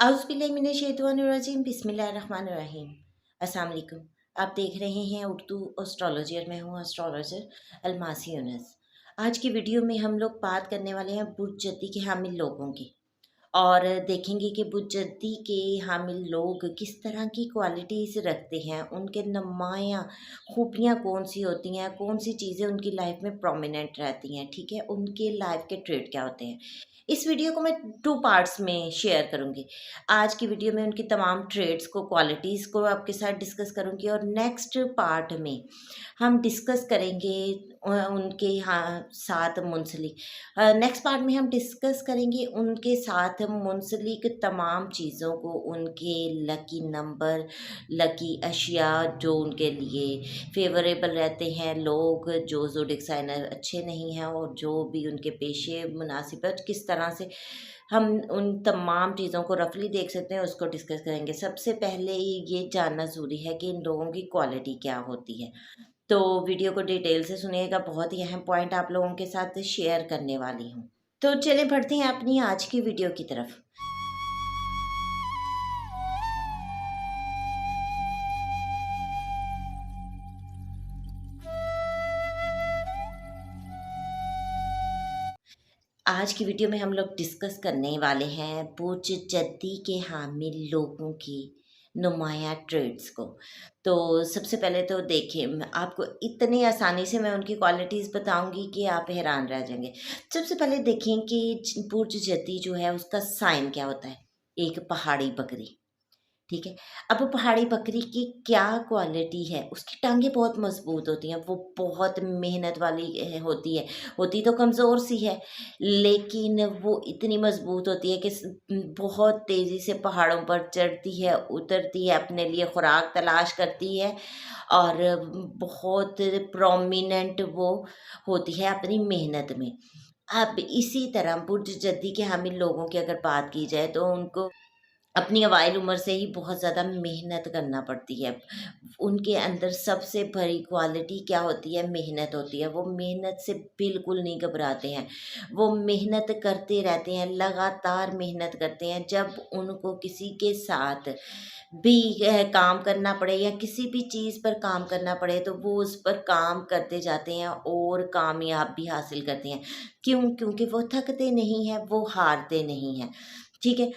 औज़ुबिल्लाहिमिनश्शैतानिर्रजीम बिस्मिल्लाहिर्रहमानिर्रहीम। अस्सलाम वालेकुम। आप देख रहे हैं उर्दू एस्ट्रोलॉजी और मैं हूँ एस्ट्रोलॉजर अलमासी यूनुस। आज की वीडियो में हम लोग बात करने वाले हैं बुर्ज जद्दी के हामिल लोगों की और देखेंगे कि बुर्ज जद्दी के हामिल लोग किस तरह की क्वालिटीज़ रखते हैं, उनके नुमायाँ खूबियाँ कौन सी होती हैं, कौन सी चीज़ें उनकी लाइफ में प्रोमिनेंट रहती हैं, ठीक है? उनके लाइफ के ट्रेट क्या होते हैं। इस वीडियो को मैं 2 पार्ट्स में शेयर करूँगी। आज की वीडियो में उनकी तमाम ट्रेड्स को, क्वालिटीज़ को आपके साथ डिस्कस करूँगी और नेक्स्ट पार्ट में हम डिस्कस करेंगे उनके साथ मुंसलिक नेक्स्ट पार्ट में हम डिस्कस करेंगे उनके साथ मुंसलिक तमाम चीज़ों को, उनके लकी नंबर, लकी अशिया जो उनके लिए फेवरेबल रहते हैं, लोग जो ज़ोडिएक साइन अच्छे नहीं हैं और जो भी उनके पेशे मुनासिब है, किस तरह से हम उन तमाम चीज़ों को रफली देख सकते हैं, उसको डिस्कस करेंगे। सबसे पहले ये जानना ज़रूरी है कि इन लोगों की क्वालिटी क्या होती है। तो वीडियो को डिटेल से सुनिएगा, बहुत ही अहम पॉइंट आप लोगों के साथ शेयर करने वाली हूँ। तो चलिए बढ़ते हैं अपनी आज की वीडियो की तरफ। आज की वीडियो में हम लोग डिस्कस करने वाले हैं बुर्ज जद्दी के हामिल लोगों की नुमायाँ ट्रेड्स को। तो सबसे पहले तो देखिए, आपको इतनी आसानी से मैं उनकी क्वालिटीज़ बताऊंगी कि आप हैरान रह जाएंगे। सबसे पहले देखें कि बुर्ज जद्दी जो है उसका साइन क्या होता है। एक पहाड़ी बकरी, ठीक है। अब वो पहाड़ी बकरी की क्या क्वालिटी है, उसकी टांगें बहुत मज़बूत होती हैं, वो बहुत मेहनत वाली होती है, होती तो कमज़ोर सी है, लेकिन वो इतनी मज़बूत होती है कि बहुत तेज़ी से पहाड़ों पर चढ़ती है, उतरती है, अपने लिए खुराक तलाश करती है और बहुत प्रोमिनेंट वो होती है अपनी मेहनत में। अब इसी तरह बुर्ज जद्दी के हामिल लोगों की अगर बात की जाए तो उनको अपनी अवाइल उम्र से ही बहुत ज़्यादा मेहनत करना पड़ती है। उनके अंदर सबसे बड़ी क्वालिटी क्या होती है? मेहनत होती है। वो मेहनत से बिल्कुल नहीं घबराते हैं। वो मेहनत करते रहते हैं, लगातार मेहनत करते हैं। जब उनको किसी के साथ भी काम करना पड़े या किसी भी चीज़ पर काम करना पड़े तो वो उस पर काम करते जाते हैं और कामयाब भी हासिल करते हैं। क्यों? क्योंकि वो थकते नहीं हैं, वो हारते नहीं हैं। ठीक है?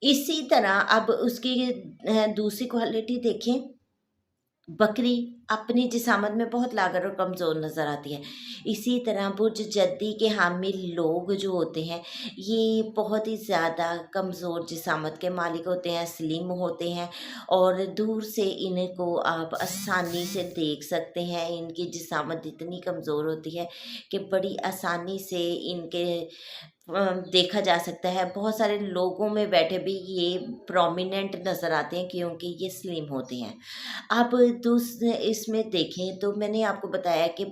इसी तरह अब उसकी दूसरी क्वालिटी देखें, बकरी अपनी जिसामत में बहुत लागर और कमज़ोर नज़र आती है। इसी तरह बुर्ज जद्दी के हामिल लोग जो होते हैं, ये बहुत ही ज़्यादा कमज़ोर जिसामत के मालिक होते हैं, स्लिम होते हैं और दूर से इनको आप आसानी से देख सकते हैं। इनकी जिसामत इतनी कमज़ोर होती है कि बड़ी आसानी से इनके देखा जा सकता है। बहुत सारे लोगों में बैठे भी ये प्रोमिनेंट नज़र आते हैं क्योंकि ये स्लिम होते हैं। आप इसमें देखें तो मैंने आपको बताया कि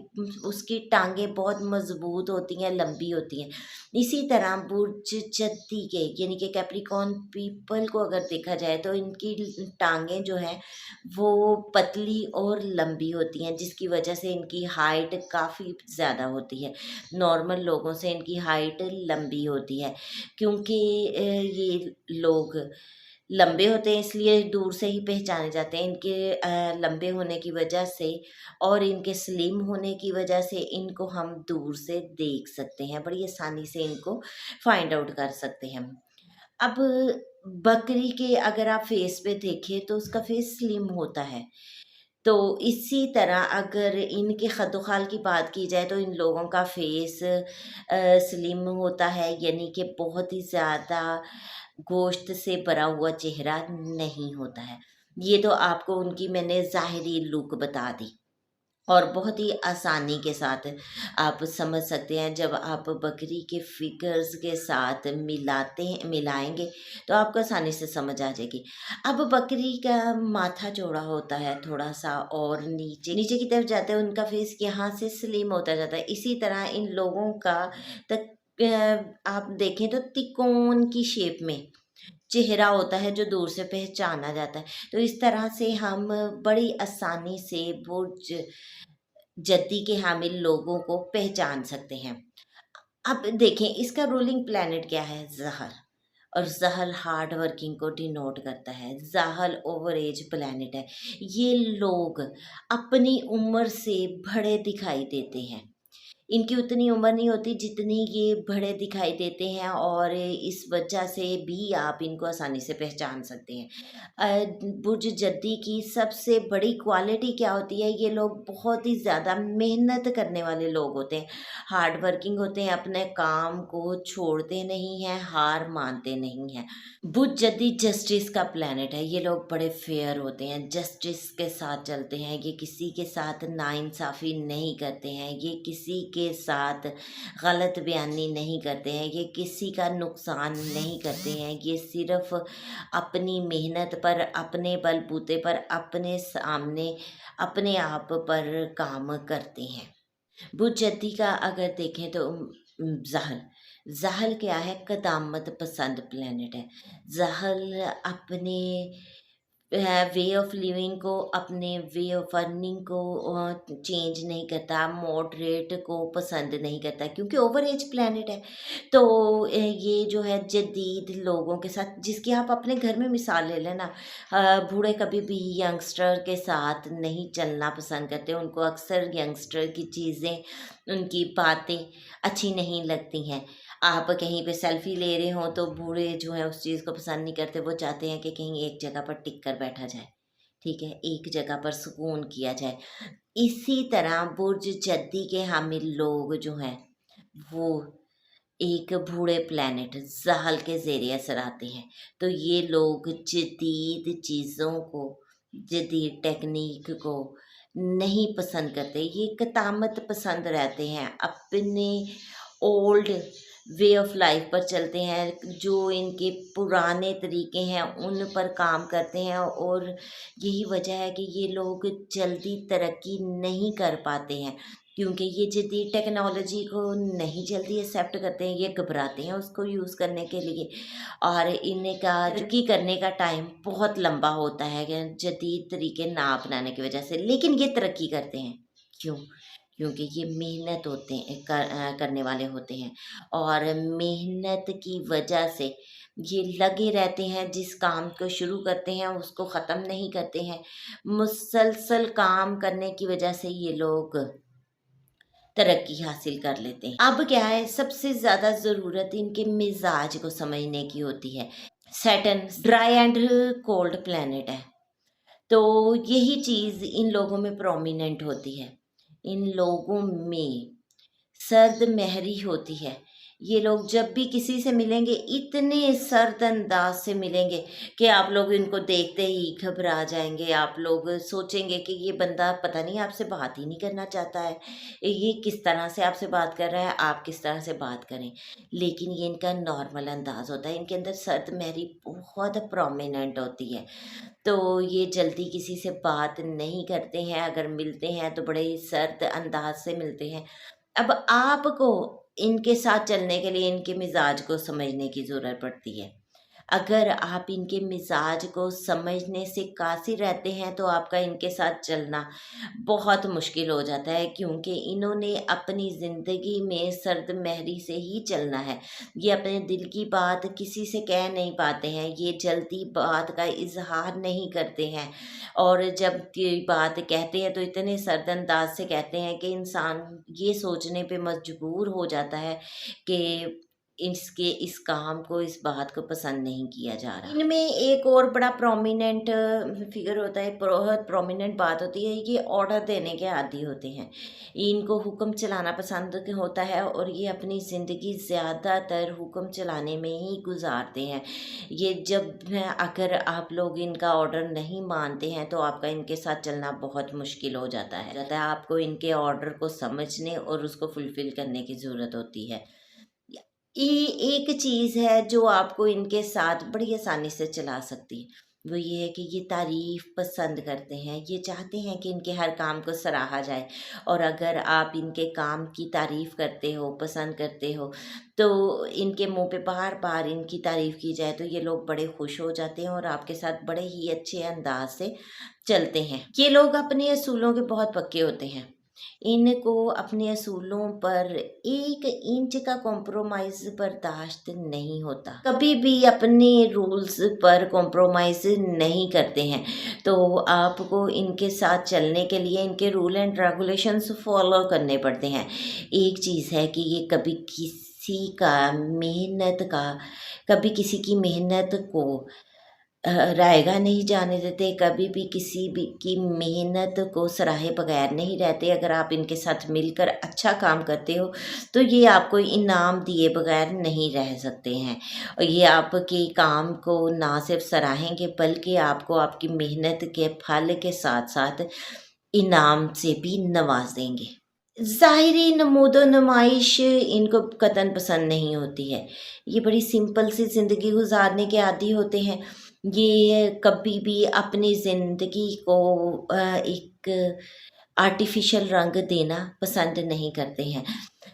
उसकी टाँगें बहुत मज़बूत होती हैं, लंबी होती हैं। इसी तरह बुर्ज जद्दी के यानी कि कैप्रिकॉर्न पीपल को अगर देखा जाए तो इनकी टाँगें जो हैं वो पतली और लंबी होती हैं, जिसकी वजह से इनकी हाइट काफ़ी ज़्यादा होती है। नॉर्मल लोगों से इनकी हाइट लंबी होती है क्योंकि ये लोग लंबे होते हैं इसलिए दूर से ही पहचाने जाते हैं। इनके लंबे होने की वजह से और इनके स्लिम होने की वजह से इनको हम दूर से देख सकते हैं, बड़ी आसानी से इनको फाइंड आउट कर सकते हैं। अब बकरी के अगर आप फेस पे देखें तो उसका फेस स्लिम होता है। तो इसी तरह अगर इनके खद्दो-ख़ाल की बात की जाए तो इन लोगों का फेस स्लिम होता है, यानी कि बहुत ही ज़्यादा गोश्त से भरा हुआ चेहरा नहीं होता है। ये तो आपको उनकी मैंने ज़ाहिरी लुक बता दी और बहुत ही आसानी के साथ आप समझ सकते हैं। जब आप बकरी के फिगर्स के साथ मिलाएँगे तो आपको आसानी से समझ आ जाएगी। अब बकरी का माथा चौड़ा होता है थोड़ा-सा और नीचे नीचे की तरफ जाते हैं उनका फेस यहाँ से स्लिम होता जाता है। इसी तरह इन लोगों का तक आप देखें तो तिकोन की शेप में चेहरा होता है जो दूर से पहचाना जाता है। तो इस तरह से हम बड़ी आसानी से बुर्ज जद्दी के हामिल लोगों को पहचान सकते हैं। अब देखें इसका रूलिंग प्लैनेट क्या है? ज़हर। और ज़हल हार्ड वर्किंग को डिनोट करता है। ज़हल ओवर एज प्लैनेट है। ये लोग अपनी उम्र से बड़े दिखाई देते हैं। इनकी उतनी उम्र नहीं होती जितनी ये बड़े दिखाई देते हैं, और इस वजह से भी आप इनको आसानी से पहचान सकते हैं। बुर्ज जद्दी की सबसे बड़ी क्वालिटी क्या होती है, ये लोग बहुत ही ज़्यादा मेहनत करने वाले लोग होते हैं, हार्ड वर्किंग होते हैं, अपने काम को छोड़ते नहीं हैं, हार मानते नहीं हैं। बुध जद्दी जस्टिस का प्लैनेट है। ये लोग बड़े फेयर होते हैं, जस्टिस के साथ चलते हैं, ये किसी के साथ नाइंसाफ़ी नहीं करते हैं, ये किसी के साथ गलत बयानी नहीं करते हैं, ये किसी का नुकसान नहीं करते हैं, ये सिर्फ़ अपनी मेहनत पर, अपने बलबूते पर, अपने सामने, अपने आप पर काम करते हैं। बुध जद्दी का अगर देखें तो ज़हल, ज़हल क्या है, क़दामत पसंद प्लैनेट है। ज़हल अपने वे ऑफ लिविंग को, अपने वे ऑफ अर्निंग को चेंज नहीं करता, मॉडरेट को पसंद नहीं करता, क्योंकि ओवर एज प्लैनेट है। तो ये जो है जदीद लोगों के साथ, जिसकी आप अपने घर में मिसाल ले लेना, बूढ़े कभी भी यंगस्टर के साथ नहीं चलना पसंद करते, उनको अक्सर यंगस्टर की चीज़ें, उनकी बातें अच्छी नहीं लगती हैं। आप कहीं पे सेल्फी ले रहे हो तो बूढ़े जो हैं उस चीज़ को पसंद नहीं करते, वो चाहते हैं कि कहीं एक जगह पर टिक कर बैठा जाए, ठीक है, एक जगह पर सुकून किया जाए। इसी तरह बुर्ज जद्दी के हामिल लोग जो हैं वो एक बूढ़े प्लैनेट ज़हल के ज़ेरे असर आते हैं। तो ये लोग जदीद चीज़ों को, जदीद टेक्निक को नहीं पसंद करते, ये कतामत पसंद रहते हैं, अपने ओल्ड वे ऑफ लाइफ पर चलते हैं, जो इनके पुराने तरीके हैं उन पर काम करते हैं, और यही वजह है कि ये लोग जल्दी तरक्की नहीं कर पाते हैं, क्योंकि ये जदीद टेक्नोलॉजी को नहीं जल्दी एक्सेप्ट करते हैं, ये घबराते हैं उसको यूज़ करने के लिए, और इनका तरक्की करने का टाइम बहुत लंबा होता है जदीद तरीके ना अपनाने की वजह से। लेकिन ये तरक्की करते हैं, क्यों? क्योंकि ये मेहनत करने वाले होते हैं, और मेहनत की वजह से ये लगे रहते हैं, जिस काम को शुरू करते हैं उसको ख़त्म नहीं करते हैं। मुसलसल काम करने की वजह से ये लोग तरक्की हासिल कर लेते हैं। अब क्या है, सबसे ज़्यादा ज़रूरत इनके मिजाज को समझने की होती है। Saturn dry and cold planet है, तो यही चीज़ इन लोगों में प्रोमिनेंट होती है। इन लोगों में सर्द महरी होती है। ये लोग जब भी किसी से मिलेंगे इतने सर्द अंदाज से मिलेंगे कि आप लोग इनको देखते ही घबरा जाएंगे, आप लोग सोचेंगे कि ये बंदा पता नहीं आपसे बात ही नहीं करना चाहता है, ये किस तरह से आपसे बात कर रहा है, आप किस तरह से बात करें। लेकिन ये इनका नॉर्मल अंदाज होता है, इनके अंदर सर्द महरी बहुत प्रोमिनेंट होती है। तो ये जल्दी किसी से बात नहीं करते हैं, अगर मिलते हैं तो बड़े सर्द अंदाज से मिलते हैं। अब आपको इनके साथ चलने के लिए इनके मिजाज को समझने की ज़रूरत पड़ती है। अगर आप इनके मिजाज को समझने से कासिर रहते हैं तो आपका इनके साथ चलना बहुत मुश्किल हो जाता है, क्योंकि इन्होंने अपनी ज़िंदगी में सर्द महरी से ही चलना है। ये अपने दिल की बात किसी से कह नहीं पाते हैं, ये जल्दी बात का इज़हार नहीं करते हैं, और जब ये बात कहते हैं तो इतने सर्द अंदाज से कहते हैं कि इंसान ये सोचने पे मजबूर हो जाता है कि इस काम को, इस बात को पसंद नहीं किया जा रहा। इनमें एक और बड़ा प्रोमिनेंट फिगर होता है, बहुत प्रोमिनेंट बात होती है, ये ऑर्डर देने के आदी होते हैं। इनको हुक्म चलाना पसंद होता है, और ये अपनी ज़िंदगी ज़्यादातर हुक्म चलाने में ही गुजारते हैं। ये अगर आप लोग इनका ऑर्डर नहीं मानते हैं तो आपका इनके साथ चलना बहुत मुश्किल हो जाता है। आपको इनके ऑर्डर को समझने और उसको फुलफ़िल करने की ज़रूरत होती है। ये एक चीज़ है जो आपको इनके साथ बड़ी आसानी से चला सकती है, वो ये है कि ये तारीफ़ पसंद करते हैं, ये चाहते हैं कि इनके हर काम को सराहा जाए, और अगर आप इनके काम की तारीफ़ करते हो, पसंद करते हो, तो इनके मुंह पे बार बार इनकी तारीफ़ की जाए तो ये लोग बड़े खुश हो जाते हैं और आपके साथ बड़े ही अच्छे अंदाज से चलते हैं। ये लोग अपने असूलों के बहुत पक्के होते हैं। इनको अपने असूलों पर 1 इंच का कॉम्प्रोमाइज़ बर्दाश्त नहीं होता। कभी भी अपने रूल्स पर कॉम्प्रोमाइज़ नहीं करते हैं। तो आपको इनके साथ चलने के लिए इनके रूल एंड रेगुलेशंस फ़ॉलो करने पड़ते हैं। एक चीज़ है कि ये कभी किसी की मेहनत को रायगा नहीं जाने देते, कभी भी किसी भी की मेहनत को सराहे बगैर नहीं रहते। अगर आप इनके साथ मिलकर अच्छा काम करते हो तो ये आपको इनाम दिए बगैर नहीं रह सकते हैं, और ये आपके काम को ना सिर्फ सराहेंगे बल्कि आपको आपकी मेहनत के फल के साथ साथ इनाम से भी नवाज देंगे। ज़ाहिरी नमूदो नुमाइश इनको कतन पसंद नहीं होती है। ये बड़ी सिंपल सी ज़िंदगी गुज़ारने के आदी होते हैं। ये कभी भी अपनी ज़िंदगी को एक आर्टिफ़िशियल रंग देना पसंद नहीं करते हैं।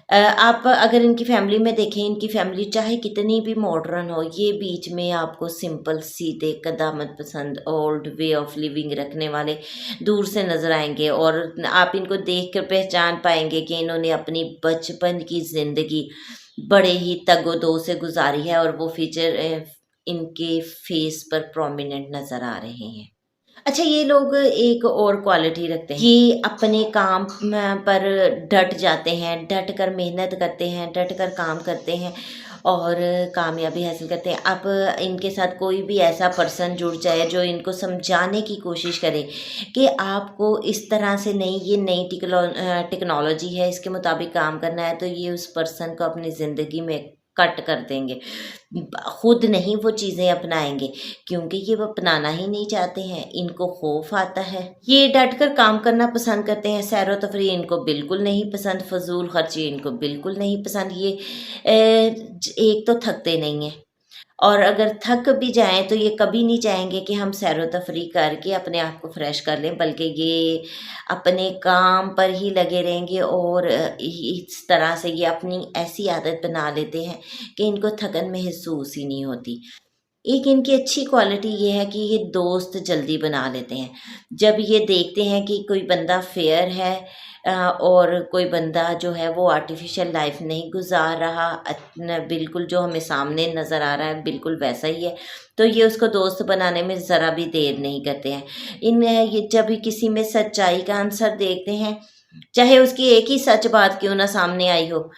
आप अगर इनकी फ़ैमिली में देखें, इनकी फ़ैमिली चाहे कितनी भी मॉडर्न हो, ये बीच में आपको सिंपल सीधे क़दामत पसंद ओल्ड वे ऑफ़ लिविंग रखने वाले दूर से नज़र आएँगे, और आप इनको देख कर पहचान पाएँगे कि इन्होंने अपनी बचपन की ज़िंदगी बड़े ही तगो-दो से गुज़ारी है, और वो फ़ीचर इनके फ़ेस पर प्रोमिनेंट नज़र आ रहे हैं। अच्छा, ये लोग एक और क्वालिटी रखते हैं, ये अपने काम पर डट जाते हैं, डट कर मेहनत करते हैं, डट कर काम करते हैं और कामयाबी हासिल करते हैं। अब इनके साथ कोई भी ऐसा पर्सन जुड़ जाए जो इनको समझाने की कोशिश करे कि आपको इस तरह से नहीं, ये नई टेक्नोलॉजी है, इसके मुताबिक काम करना है, तो ये उस पर्सन को अपनी ज़िंदगी में कट कर देंगे। खुद नहीं वो चीज़ें अपनाएंगे, क्योंकि ये वो अपनाना ही नहीं चाहते हैं, इनको खौफ आता है। ये डट कर काम करना पसंद करते हैं, सैर व तफरीह इनको बिल्कुल नहीं पसंद, फजूल खर्ची इनको बिल्कुल नहीं पसंद। ये एक तो थकते नहीं हैं, और अगर थक भी जाएँ तो ये कभी नहीं चाहेंगे कि हम सैर व तफरीह करके अपने आप को फ्रेश कर लें, बल्कि ये अपने काम पर ही लगे रहेंगे, और इस तरह से ये अपनी ऐसी आदत बना लेते हैं कि इनको थकन महसूस ही नहीं होती। एक इनकी अच्छी क्वालिटी ये है कि ये दोस्त जल्दी बना लेते हैं। जब ये देखते हैं कि कोई बंदा फेयर है और कोई बंदा जो है वो आर्टिफ़िशियल लाइफ़ नहीं गुज़ार रहा, बिल्कुल जो हमें सामने नज़र आ रहा है बिल्कुल वैसा ही है, तो ये उसको दोस्त बनाने में ज़रा भी देर नहीं करते हैं। ये जब भी किसी में सच्चाई का आंसर देखते हैं, चाहे उसकी एक ही सच बात क्यों ना सामने आई हो,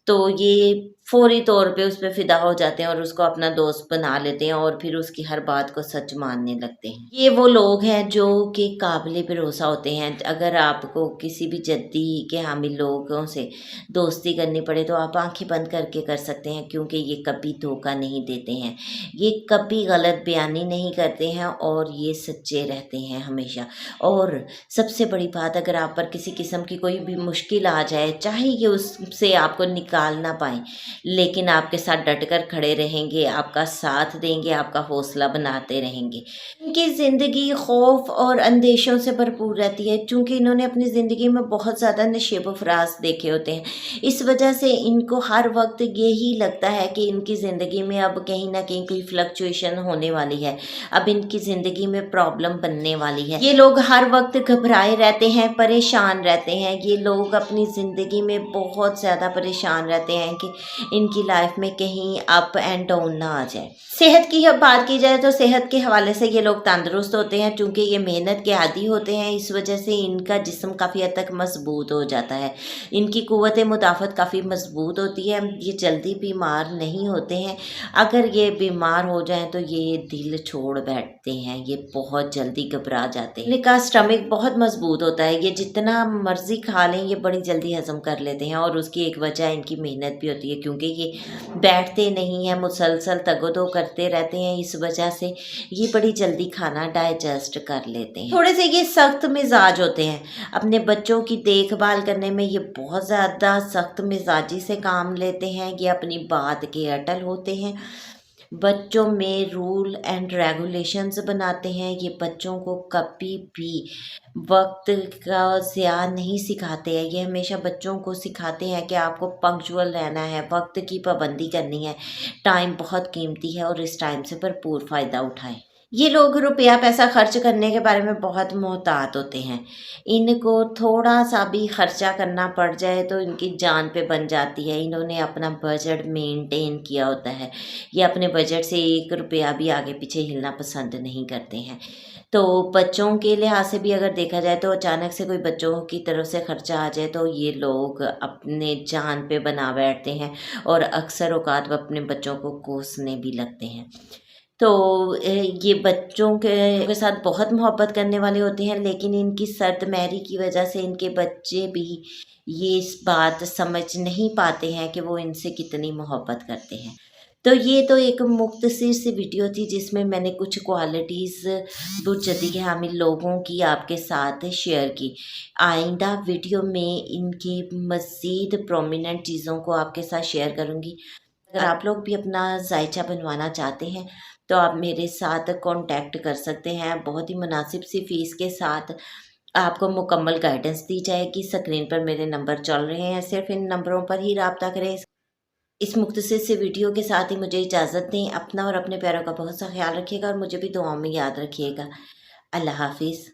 तो ये फ़ौरी तौर पे उस पे फ़िदा हो जाते हैं और उसको अपना दोस्त बना लेते हैं, और फिर उसकी हर बात को सच मानने लगते हैं। ये वो लोग हैं जो कि काबिल भरोसा होते हैं। अगर आपको किसी भी जद्दी के हामिल लोगों से दोस्ती करनी पड़े तो आप आँखें बंद करके कर सकते हैं, क्योंकि ये कभी धोखा नहीं देते हैं, ये कभी गलत बयानी नहीं करते हैं, और ये सच्चे रहते हैं हमेशा। और सबसे बड़ी बात, अगर आप पर किसी किस्म की कोई भी मुश्किल आ जाए, चाहे ये उससे आपको निकाल ना पाएँ, लेकिन आपके साथ डट कर खड़े रहेंगे, आपका साथ देंगे, आपका हौसला बनाते रहेंगे। इनकी ज़िंदगी खौफ और अंदेशों से भरपूर रहती है, चूँकि इन्होंने अपनी ज़िंदगी में बहुत ज़्यादा नशेब व फ़राज़ देखे होते हैं। इस वजह से इनको हर वक्त यही लगता है कि इनकी ज़िंदगी में अब कहीं न कहीं कोई फ्लक्चुएशन होने वाली है, अब इनकी ज़िंदगी में प्रॉब्लम बनने वाली है। ये लोग हर वक्त घबराए रहते हैं, परेशान रहते हैं। ये लोग अपनी ज़िंदगी में बहुत ज़्यादा परेशान रहते हैं कि इनकी लाइफ में कहीं अप एंड डाउन ना आ जाए। सेहत की बात की जाए तो सेहत के हवाले से ये लोग तंदुरुस्त होते हैं, चूँकि ये मेहनत के आदी होते हैं, इस वजह से इनका जिस्म काफ़ी हद तक मजबूत हो जाता है। इनकी क़ुव्वत मुदाफ़त काफ़ी मजबूत होती है, ये जल्दी बीमार नहीं होते हैं। अगर ये बीमार हो जाएं तो ये दिल छोड़ बैठते हैं, ये बहुत जल्दी घबरा जाते हैं। इनका स्टमक बहुत मजबूत होता है, ये जितना मर्ज़ी खा लें ये बड़ी जल्दी हज़म कर लेते हैं, और उसकी एक वजह इनकी मेहनत भी होती है, क्योंकि ये बैठते नहीं हैं, मुसलसल तगो-दो करते रहते हैं। इस वजह से ये बड़ी जल्दी खाना डाइजेस्ट कर लेते हैं। थोड़े से ये सख्त मिजाज होते हैं, अपने बच्चों की देखभाल करने में ये बहुत ज़्यादा सख्त मिजाजी से काम लेते हैं। ये अपनी बात के अटल होते हैं, बच्चों में रूल एंड रेगुलेशंस बनाते हैं। ये बच्चों को कभी भी वक्त का ज़िया नहीं सिखाते हैं, ये हमेशा बच्चों को सिखाते हैं कि आपको पंक्चुअल रहना है, वक्त की पाबंदी करनी है, टाइम बहुत कीमती है और इस टाइम से भरपूर फ़ायदा उठाएं। ये लोग रुपया पैसा खर्च करने के बारे में बहुत मोहतात होते हैं। इनको थोड़ा-सा भी खर्चा करना पड़ जाए तो इनकी जान पे बन जाती है। इन्होंने अपना बजट मेंटेन किया होता है। ये अपने बजट से 1 रुपया भी आगे-पीछे हिलना पसंद नहीं करते हैं। तो बच्चों के लिहाज से भी अगर देखा जाए तो अचानक से कोई बच्चों की तरफ से खर्चा आ जाए तो ये लोग अपने जान पे बना बैठते हैं और अक्सर औक़ात वो अपने बच्चों को कोसने भी लगते हैं। तो ये बच्चों के साथ बहुत मोहब्बत करने वाले होते हैं, लेकिन इनकी सर्द-मैरी की वजह से इनके बच्चे भी ये इस बात समझ नहीं पाते हैं कि वो इनसे कितनी मोहब्बत करते हैं। तो ये तो एक मुख्तसर सी वीडियो थी जिसमें मैंने कुछ क्वालिटीज़ बुर्ज़दी के हामिल लोगों की आपके साथ शेयर की। आइंदा वीडियो में इनकी मज़ीद प्रोमिनेंट चीज़ों को आपके साथ शेयर करूँगी। अगर आप लोग भी अपना ज़ायचा बनवाना चाहते हैं तो आप मेरे साथ कॉन्टैक्ट कर सकते हैं। बहुत ही मुनासिब सी फ़ीस के साथ आपको मुकम्मल गाइडेंस दी जाएगी। स्क्रीन पर मेरे नंबर चल रहे हैं, सिर्फ़ इन नंबरों पर ही राब्ता करें। इस मुख्तसर से वीडियो के साथ ही मुझे इजाज़त दें। अपना और अपने प्यारों का बहुत सा ख़्याल रखिएगा और मुझे भी दुआओं में याद रखिएगा। अल्लाह हाफ़िज़।